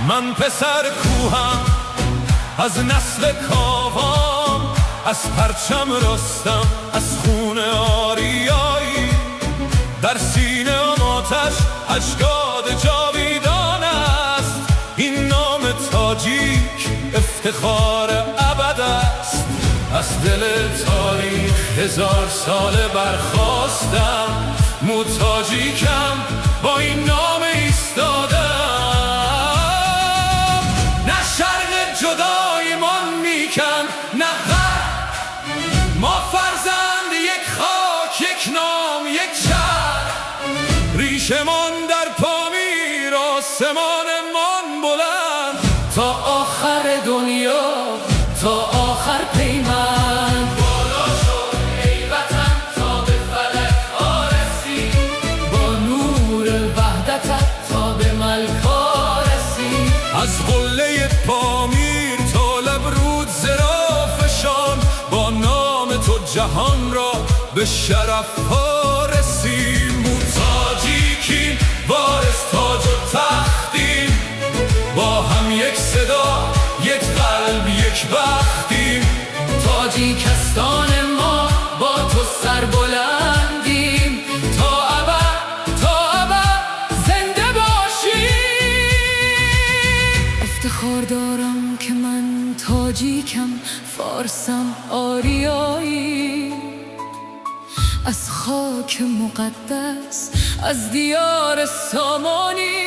من پسر کوهم از نسل کاوان، از پرچم رستم، از خون آریایی. در سینه ام آتش اجداد جاویدان است. این نام تاجیک افتخار ابد است. از دل تاریخ 1000 ساله برخاستم. مو تاجیکم با این نام ایستادم. نه شرق جدایمان میکن نه غرب، ما فرزند یک خاک، یک نام، یک شهر. ریشمان در پامیر، آسمانمان بلند، تا آخر دنیا، تا آخر پیمان. بالا شد ای وطن تا به فلک ها رسی، با نور وحدتت تا به ملکا رسی. از قله پامیر تا لبرود زرافشان، با نام تو جهان را به شرف ها رسی. مو تاجیکیم، وارث تاج و تختیم، با هم یک صدا، یک قلب، یک بختیم. تاجیکستان ما با تو سربلندیم، تا ابد، تا ابد زنده باشیم. افتخار دارم که من تاجیکم، فارسم، آریایی. از خاک مقدس، از دیار سامانی.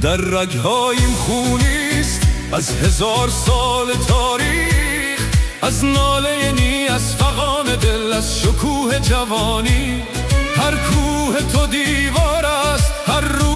در رگهاییم خونیست از 1000 سال تاریخ. از ناله نی، از فغان دل، از شکوه جوانی. هر کوه تو دیوار است، هر